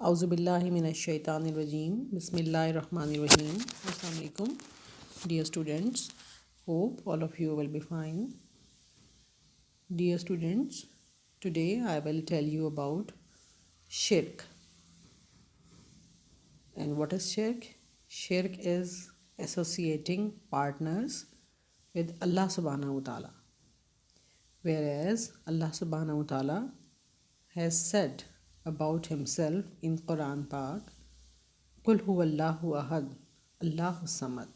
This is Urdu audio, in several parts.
اعوذ باللہ من الشیطان الرجیم بسم اللہ الرحمن الرحیم. السلام علیکم dear students. Hope all of you will be fine. Dear students, today I will tell you about shirk. And what is shirk? Shirk is associating partners with Allah subhanahu wa ta'ala. Whereas Allah subhanahu wa ta'ala has said about himself in Quran Pak, Qul huwallahu ahad, Allahu samad,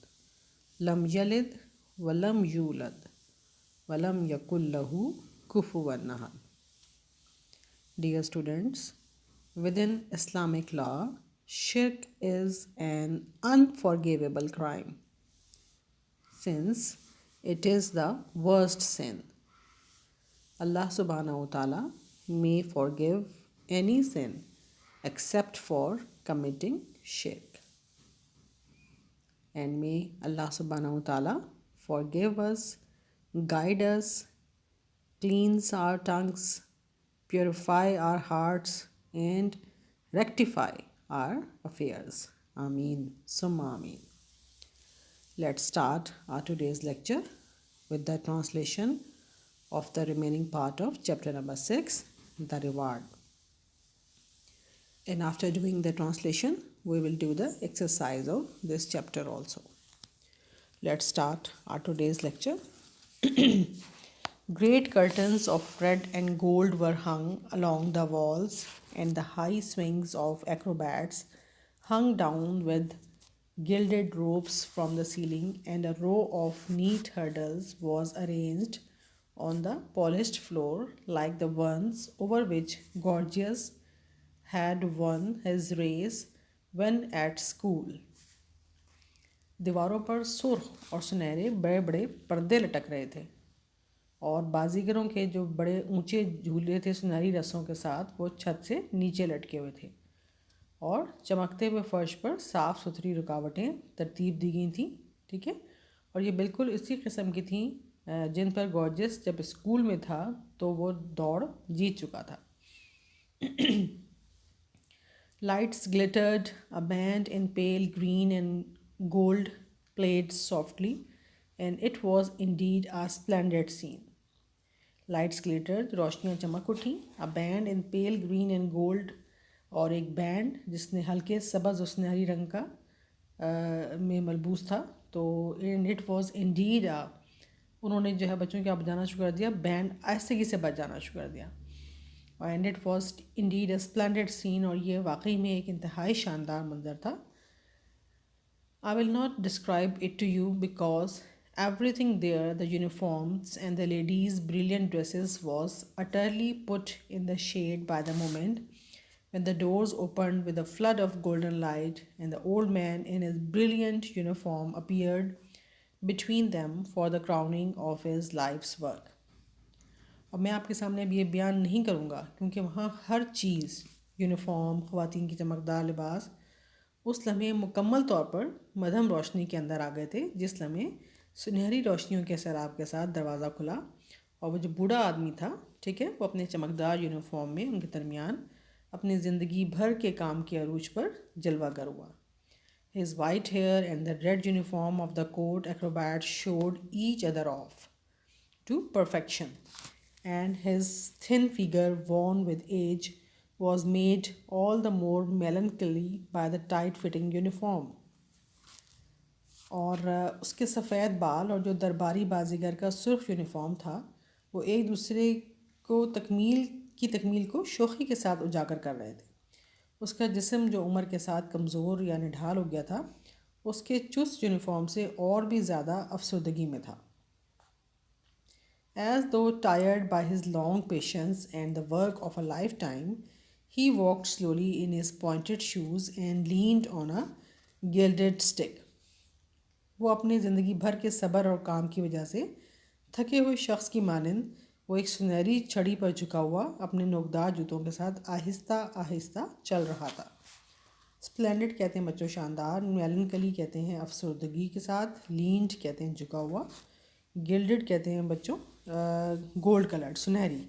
lam yalid walam yulad walam yakul lahu kufuwan ahad. Dear students, within Islamic law, shirk is an unforgivable crime since it is the worst sin. Allah subhanahu wa ta'ala may forgive any sin except for committing shirk. And may Allah subhanahu wa ta'ala forgive us, guide us, cleanse our tongues, purify our hearts, and rectify our affairs. Ameen summa ameen. Let's start our today's lecture with the translation of the remaining part of chapter number 6, the reward. And after doing the translation, we will do the exercise of this chapter also. Let's start our today's lecture. Great curtains of red and gold were hung along the walls, and the high swings of acrobats hung down with gilded ropes from the ceiling, and a row of neat hurdles was arranged on the polished floor like the ones over which Gorgias had won his race when at school. دیواروں پر سرخ اور سنہرے بڑے بڑے پردے لٹک رہے تھے اور بازیگروں کے جو بڑے اونچے جھولے تھے سنہری رسوں کے ساتھ وہ چھت سے نیچے لٹکے ہوئے تھے اور چمکتے ہوئے فرش پر صاف ستھری رکاوٹیں ترتیب دی گئی تھیں. ٹھیک ہے، اور یہ بالکل اسی قسم کی تھیں جن پر گورجس جب اسکول میں تھا تو وہ دوڑ جیت چکا تھا. Lights glittered, a band in pale green and gold played softly, and it was indeed a splendid scene. Lights glittered, روشنیاں چمک اٹھیں. A band in pale green and gold, اور ایک بینڈ جس نے ہلکے سبز و سنہری رنگ کا میں ملبوس تھا. تو and it was indeed a، انہوں نے جو ہے بچوں کے آپ بجانا شروع کر دیا، بینڈ آہستگی سے بجانا شروع کر دیا. And it was indeed a splendid scene, اور یہ واقعی میں ایک انتہائی شاندار منظر تھا. I will not describe it to you because every thing there, the uniforms and the ladies brilliant dresses was utterly put in the shade by the moment when the doors opened with a flood of golden light and the old man in his brilliant uniform appeared between them for the crowning of his life's work. اور میں آپ کے سامنے اب یہ بیان نہیں کروں گا کیونکہ وہاں ہر چیز، یونیفارم، خواتین کی چمکدار لباس، اس لمحے مکمل طور پر مدھم روشنی کے اندر آ گئے تھے، جس لمحے سنہری روشنیوں کے سیراب کے ساتھ دروازہ کھلا اور وہ جو بوڑھا آدمی تھا، ٹھیک ہے، وہ اپنے چمکدار یونیفارم میں ان کے درمیان اپنی زندگی بھر کے کام کے عروج پر جلوہ گر ہوا. His white hair and the red uniform of the court acrobat showed each other off to perfection, and his thin figure, worn with age, was made all the more melancholy by the tight-fitting uniform. اور اس کے سفید بال اور جو درباری بازیگر کا سرخ یونیفارم تھا وہ ایک دوسرے کو تکمیل کو شوخی کے ساتھ اجاگر کر رہے تھے. اس کا جسم جو عمر کے ساتھ کمزور یا نڈھال ہو گیا تھا، اس کے چست یونیفارم سے اور بھی زیادہ افسردگی میں تھا. As though tired by his long patience and the work of a lifetime, he walked slowly in his pointed shoes and leaned on a gilded stick. وہ اپنی زندگی بھر کے صبر اور کام کی وجہ سے تھکے ہوئے شخص کی مانند وہ ایک سنہری چھڑی پر جھکا ہوا اپنے نوکدار جوتوں کے ساتھ آہستہ آہستہ چل رہا تھا. اسپلینڈڈ کہتے ہیں بچوں شاندار، میلنکلی کہتے ہیں افسردگی کے ساتھ، لینڈ کہتے ہیں جھکا ہوا، گلڈڈ کہتے ہیں بچوں گولڈ کلرڈ سنہری.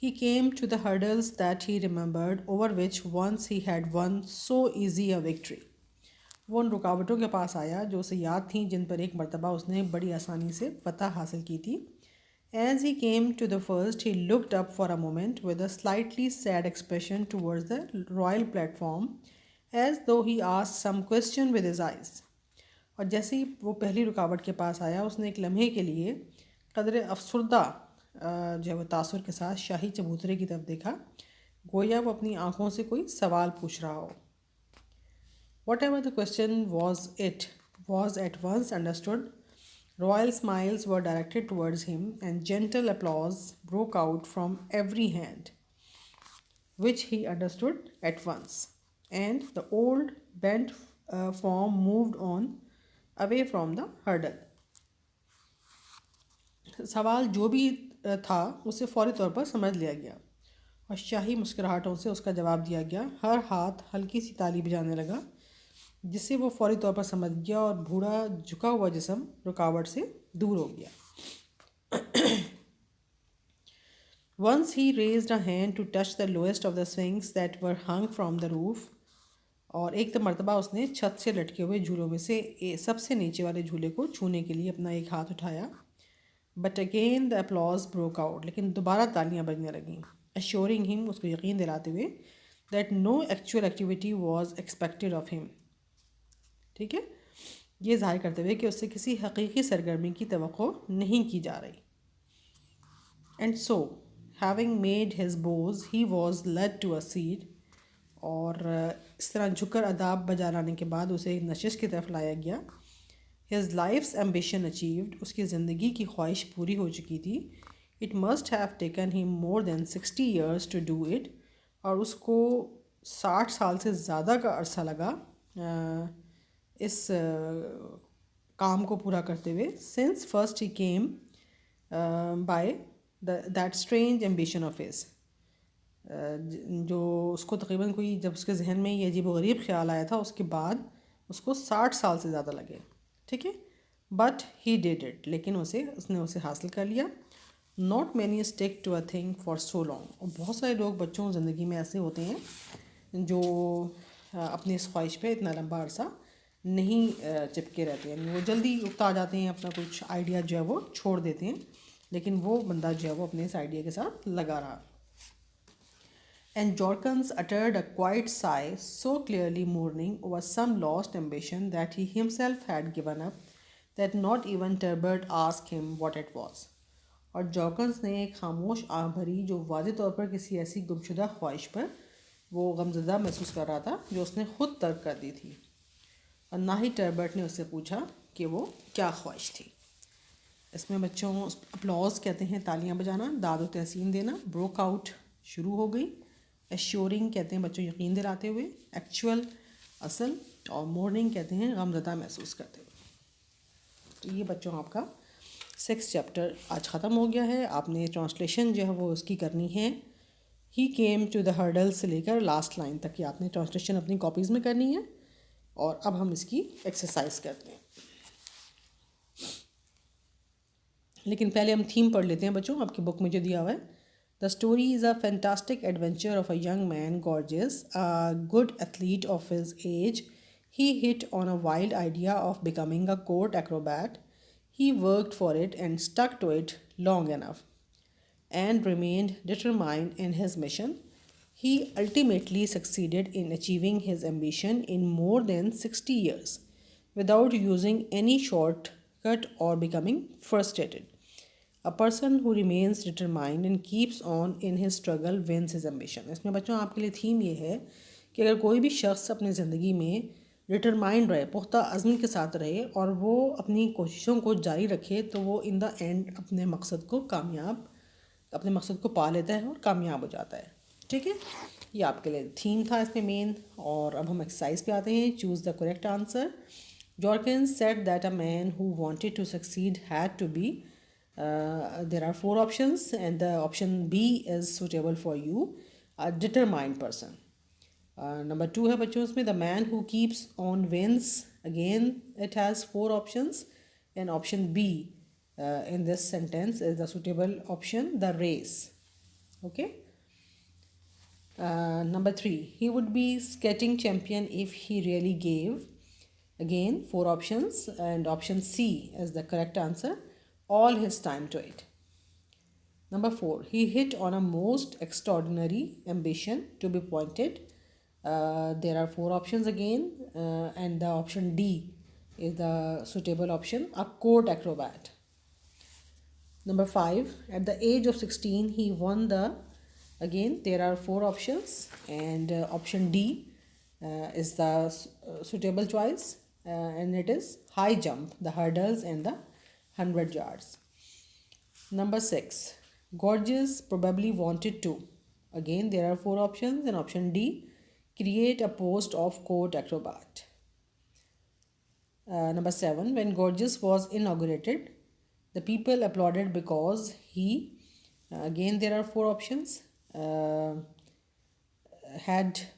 He came to the hurdles that he remembered, over which once he had won so easy a victory. وہ ان رکاوٹوں کے پاس آیا جو اسے یاد تھیں جن پر ایک مرتبہ اس نے بڑی آسانی سے فتح حاصل کی تھی. As he came to the first, he looked up for a moment with a slightly sad expression towards the royal platform, as though he asked some question with his eyes. اور جیسے ہی وہ پہلی رکاوٹ کے پاس آیا اس نے ایک لمحے کے لیے قدر افسردہ جو ہے وہ تاثر کے ساتھ شاہی چبوترے کی طرف دیکھا، گویا وہ اپنی آنکھوں سے کوئی سوال پوچھ رہا ہو. Whatever the question was, it was at once understood. Royal smiles were directed towards him, and gentle applause broke out from every hand, which he understood at once. And the old bent form moved on away from the hurdle. سوال جو بھی تھا اسے فوری طور پر سمجھ لیا گیا اور شاہی مسکراہٹوں سے اس کا جواب دیا گیا. ہر ہاتھ ہلکی سی تالی بجانے لگا جس سے وہ فوری طور پر سمجھ گیا اور بوڑھا جھکا ہوا جسم رکاوٹ سے دور ہو گیا. Once he raised a hand to touch the lowest of the swings that were hung from the roof. اور ایک مرتبہ اس نے چھت سے لٹکے ہوئے جھولوں میں سے سب سے نیچے والے جھولے کو چھونے کے لیے اپنا ایک ہاتھ اٹھایا. But again the applause broke out. لیکن دوبارہ تالیاں بجنے لگیں. Assuring him, اس کو یقین دلاتے ہوئے that no actual activity was expected of him. ٹھیک ہے، یہ ظاہر کرتے ہوئے کہ اس سے کسی حقیقی سرگرمی کی توقع نہیں کی جا رہی. And so, having made his bows, he was led to a seat. اور اس طرح جھک کر اداب بجا لانے کے بعد اسے نشست کی طرف لایا گیا. His life's ambition achieved. اس کی زندگی کی خواہش پوری ہو چکی تھی. It must have taken him more than 60 years to do it. اور اس کو 60 سال سے زیادہ کا عرصہ لگا اس کام کو پورا کرتے ہوئے. Since first he came by that strange ambition of his. جو اس کو تقریباً کوئی جب اس کے ذہن میں یہ عجیب و غریب خیال آیا تھا اس کے بعد اس کو 60 سال سے زیادہ لگے. ٹھیک ہے، بٹ ہی ڈیڈ اٹ. لیکن اس نے اسے حاصل کر لیا. Not many stick to a thing for so long. اور بہت سارے لوگ بچوں زندگی میں ایسے ہوتے ہیں جو اپنی اس خواہش پہ اتنا لمبا عرصہ نہیں چپکے رہتے ہیں. یعنی وہ جلدی اکتا جاتے ہیں، اپنا کچھ آئیڈیا جو ہے وہ چھوڑ دیتے ہیں، لیکن وہ بندہ جو ہے وہ اپنے اس آئیڈیا کے ساتھ لگا رہا. And Jorkins uttered a quiet sigh, so clearly mourning over some lost ambition that he himself had given up, that not even Turbot asked him what it was. اور جارکنس نے ایک خاموش آہ بھری جو واضح طور پر کسی ایسی گمشدہ خواہش پر وہ غمزدہ محسوس کر رہا تھا جو اس نے خود ترک کر دی تھی. اور نہ ہی ٹربرٹ نے اس سے پوچھا کہ وہ کیا خواہش تھی. اس میں بچوں اپلاؤز کہتے ہیں تالیاں بجانا، داد و تحسین دینا. بروک آؤٹ شروع ہو گئی. ایشورنگ کہتے ہیں بچوں یقین دلاتے ہوئے، ایکچوئل اصل، اور مورننگ کہتے ہیں غمزدہ محسوس کرتے ہوئے. تو یہ بچوں آپ کا 6 چیپٹر آج ختم ہو گیا ہے. آپ نے ٹرانسلیشن جو ہے وہ اس کی کرنی ہے. He came to the hurdle سے لے کر لاسٹ لائن تک کی آپ نے ٹرانسلیشن اپنی کاپیز میں کرنی ہے. اور اب ہم اس کی ایکسرسائز کرتے ہیں. لیکن پہلے ہم تھیم پڑھ لیتے ہیں بچوں. آپ کی بک میں جو دیا ہوا ہے، The story is a fantastic adventure of a young man, gorgeous, a good athlete of his age. He hit on a wild idea of becoming a court acrobat. He worked for it and stuck to it long enough and remained determined in his mission. He ultimately succeeded in achieving his ambition in more than 60 years without using any shortcut or becoming frustrated. A person who remains determined and keeps on in his struggle wins his ambition. اس میں بچوں آپ کے لیے تھیم یہ ہے کہ اگر کوئی بھی شخص اپنی زندگی میں ڈٹرمائنڈ رہے، پختہ عزم کے ساتھ رہے اور وہ اپنی کوششوں کو جاری رکھے تو وہ ان دا اینڈ اپنے مقصد کو پا لیتا ہے اور کامیاب ہو جاتا ہے. ٹھیک ہے، یہ آپ کے لیے تھیم تھا اس میں مین. اور اب ہم ایکسرسائز پہ آتے ہیں. Choose the correct answer. Jorkins said that a man who wanted to succeed had to be there are 4 options and the option B is suitable for you, a determined person. Number 2 ہے بچوں اس میں the man who keeps on wins. Again it has 4 options and option B in this sentence is the suitable option, the race. Okay. Number 3, he would be skating champion if he really gave. Again, 4 options, and option C is the correct answer, all his time to it. Number 4, he hit on a most extraordinary ambition to be pointed. There are 4 options again, and the option D is the suitable option, a court acrobat. Number 5, at the age of 16, he won the, again, there are 4 options, and option D is the suitable choice, and it is high jump, the hurdles, and the 100 yards. Number 6, Gorgeous probably wanted to. Again, there are 4 options, and option D, create a post of court acrobat. Number 7, when Gorgeous was inaugurated, the people applauded because he, again there are 4 options, had,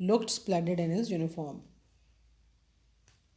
looked splendid in his uniform.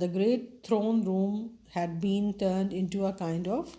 the great throne room had been turned into a kind of,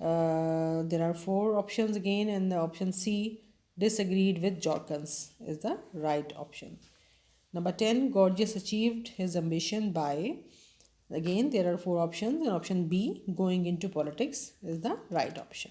There are 4 options again, and the option C, disagreed with Jorkins, is the right option. Number 10, Gorgeous achieved his ambition by, again there are 4 options, and option B, going into politics, is the right option.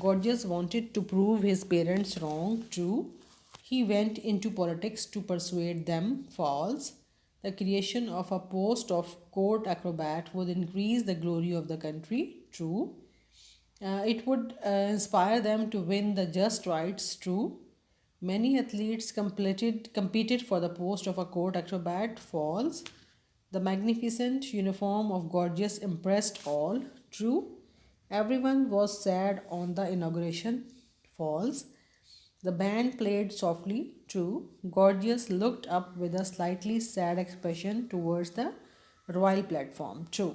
Gorgeous wanted to prove his parents wrong. True. He went into politics to persuade them. False. The creation of a post of court acrobat would increase the glory of the country. True. It would inspire them to win the just rights. True. Many athletes competed for the post of a court acrobat. False. The magnificent uniform of Gorgeous impressed all. True. Everyone was sad on the inauguration. False. The band played softly. True. Gorgeous looked up with a slightly sad expression towards the royal platform. True.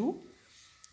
2.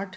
8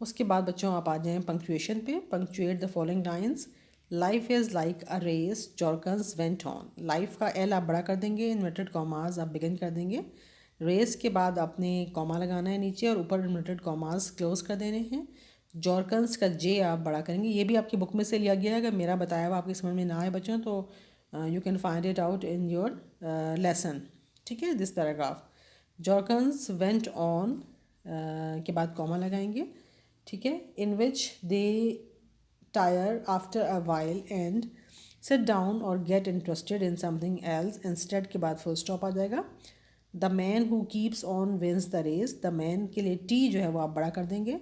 اس کے بعد بچوں آپ آ جائیں پنکچویشن پہ. Punctuate the following lines. Life is like a race Jorkins went on. Life کا ایل آپ بڑا کر دیں گے, انورٹڈ کاماز آپ بگن کر دیں گے. ریس کے بعد آپ نے کاما لگانا ہے نیچے اور اوپر انورٹڈ کاماز کلوز کر دینے ہیں. جورکنز کا جے آپ بڑا کریں گے. یہ بھی آپ کی بک میں سے لیا گیا ہے. اگر میرا بتایا ہوا آپ کی سمجھ میں نہ آئے بچوں تو you can find it out in your lesson. ٹھیک ہے, دس پیراگراف. جورکنز وینٹ آن کے بعد کاما لگائیں گے. ٹھیک ہے, in which they tire after a while and sit down اور get interested in something else. Instead کے بعد فل اسٹاپ آ جائے گا. The man who keeps on wins the race. The man کے لیے ٹی جو ہے وہ آپ بڑا کر دیں گے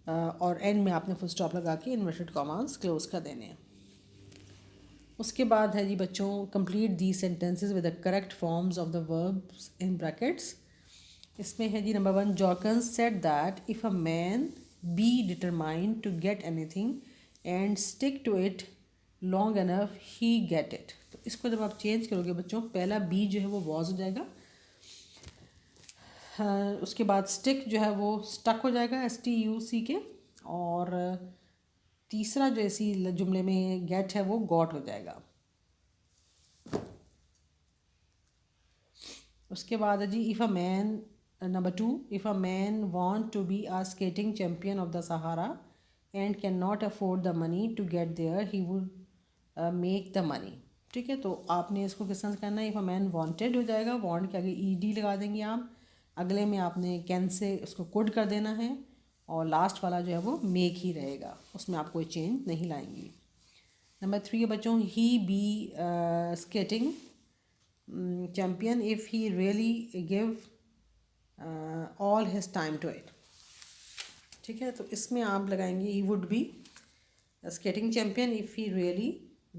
اور اینڈ میں آپ نے فل اسٹاپ لگا کے انورٹڈ کاماز کلوز کر دینے ہیں. اس کے بعد ہے جی بچوں complete the sentences with the correct forms of the verbs in brackets. اس میں ہے جی نمبر 1, جارکن said that if a man be determined to get anything and stick to it long enough he get it. تو اس کو جب آپ چینج کرو گے بچوں, پہلا بی جو ہے وہ واز ہو جائے گا, اس کے بعد اسٹک جو ہے وہ اسٹک ہو جائے گا STUC کے, اور تیسرا جو اسی جملے میں گیٹ ہے وہ گاٹ ہو جائے گا. اس کے بعد ہے جی if a man number 2, if a man want to be a skating champion of the Sahara and can not afford the money to get there he would make the money. ٹھیک ہے, تو آپ نے اس کو کس طرح سے کرنا ہے. ایف اے مین وانٹیڈ ہو جائے گا, وانٹ کے آگے ED لگا دیں گے آپ. اگلے میں آپ نے کین سے اس کو کوڈ کر دینا ہے, اور لاسٹ والا جو ہے وہ میک ہی رہے گا, اس میں آپ کوئی چینج نہیں لائیں گی. نمبر 3 ہے بچوں, he be skating champion if he really give all his time to it. ٹھیک ہے, تو اس میں آپ لگائیں گے he would be a skating champion if he really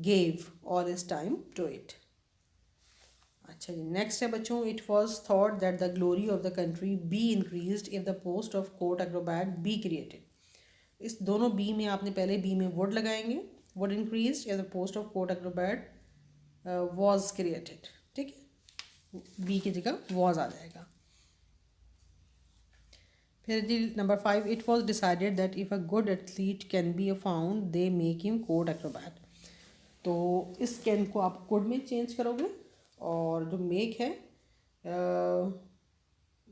gave all his time to it. اچھا جی, نیکسٹ ہے بچوں, it was thought that the glory of the country be increased if the post of court acrobat be created. اس دونوں بی میں آپ نے پہلے بی میں would لگائیں گے, would increased if the post of court acrobat was created. ٹھیک ہے, بی کی جگہ واز آ جائے گا. پھر جی number 5, it was decided that if a good athlete can be a found they make him good acrobat. تو اس کین کو آپ کوڈ میں چینج کرو گے, اور جو میک ہے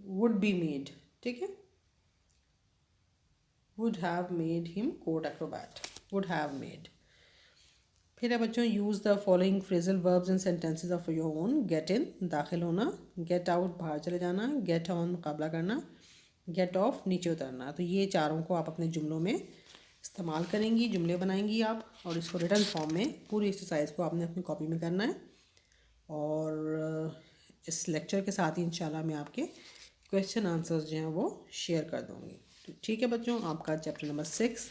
وڈ بی میڈ. ٹھیک ہے, would have made him good acrobat, would have made. پھر ہے بچوں, use the following phrasal verbs and sentences of your own. Get in داخل ہونا, گیٹ آؤٹ باہر چلے جانا, گیٹ آن مقابلہ کرنا, گیٹ آف نیچے اترنا. تو یہ چاروں کو آپ اپنے جملوں میں استعمال کریں گی, جملے بنائیں گی آپ, اور اس کو ریٹن فارم میں پوری ایکسرسائز کو آپ نے اپنی کاپی میں کرنا ہے. اور اس لیکچر کے ساتھ ہی انشاءاللہ میں آپ کے کویشچن آنسرز جو ہیں وہ شیئر کر دوں گی. تو ٹھیک ہے بچوں, آپ کا چیپٹر نمبر 6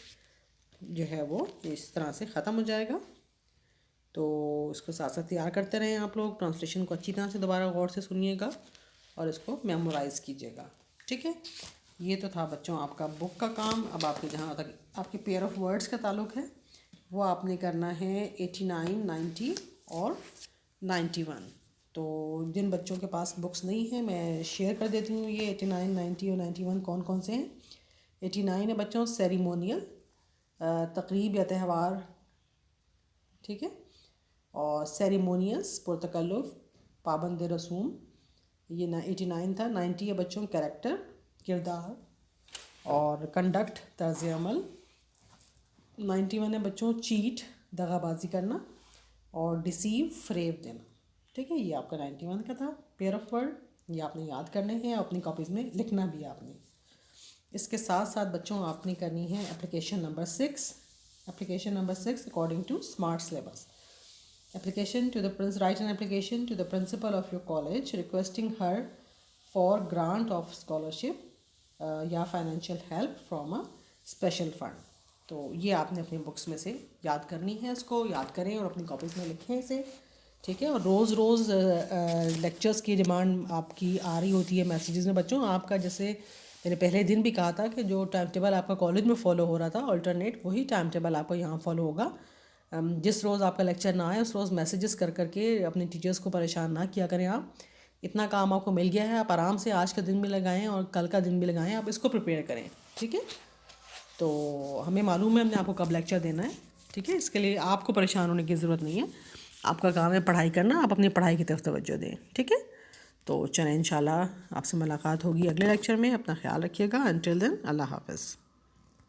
جو ہے وہ اس طرح سے ختم ہو جائے گا. تو اس کو ساتھ ساتھ تیار کرتے رہیں آپ لوگ. ٹرانسلیشن کو اچھی طرح سے دوبارہ غور سے سنیے گا اور اس کو میمورائز کیجیے گا. ٹھیک ہے, یہ تو تھا بچوں آپ کا بک کا کام. اب آپ کے جہاں تک آپ کے پیئر آف ورڈس کا تعلق ہے وہ آپ نے کرنا ہے 89, 90 اور 91. تو جن بچوں کے پاس بکس نہیں ہیں میں شیئر کر دیتی ہوں یہ 89, 90 اور 91 کون کون سے ہیں. 89 ہے بچوں سیریمونیل, تقریب یا تہوار. ٹھیک ہے, اور سیریمونیس پرتکلف, پابند رسوم, یہ 89 تھا. 90 ہے بچوں کریکٹر, کردار, اور کنڈکٹ, طرز عمل. 91 ہے بچوں چیٹ, دغا بازی کرنا, اور ڈیسیو, فریب دینا. ٹھیک ہے, یہ آپ کا 91 کا تھا پیئر آف ورڈ. یہ آپ نے یاد کرنے ہیں, اپنی کاپیز میں لکھنا بھی آپ نے. اس کے ساتھ ساتھ بچوں آپ نے کرنی ہے application number 6. Application number 6 according to smart syllabus. Application to the write an application to the principal of your college requesting her for grant of scholarship یا financial help from a special fund. تو یہ آپ نے اپنی بکس میں سے یاد کرنی ہے, اس کو یاد کریں اور اپنی کاپیز میں لکھیں اسے. ٹھیک ہے, اور روز روز لیکچرز کی ڈیمانڈ آپ کی آ رہی ہوتی ہے میسیجز میں بچوں. آپ کا جیسے میں نے پہلے دن بھی کہا تھا کہ جو ٹائم ٹیبل آپ کا کالج میں فالو ہو رہا تھا آلٹرنیٹ, وہی ٹائم ٹیبل آپ کو یہاں فالو ہوگا. جس روز آپ کا لیکچر نہ آئے اس روز میسیجز کر کے اپنے ٹیچرز کو پریشان نہ کیا کریں آپ. اتنا کام آپ کو مل گیا ہے, آپ آرام سے آج کا دن بھی لگائیں اور کل کا دن بھی لگائیں, آپ اس کو پریپیئر کریں. ٹھیک ہے, تو ہمیں معلوم ہے ہم نے آپ کو کب لیکچر دینا ہے، ٹھیک ہے. اس کے لیے آپ کو پریشان ہونے کی ضرورت نہیں ہے، آپ کا کام ہے پڑھائی کرنا، آپ اپنی پڑھائی کی طرف توجہ دیں، ٹھیک ہے. تو چلیں انشاءاللہ آپ سے ملاقات ہوگی اگلے لیکچر میں. اپنا خیال رکھیے گا. انٹل دین اللہ حافظ.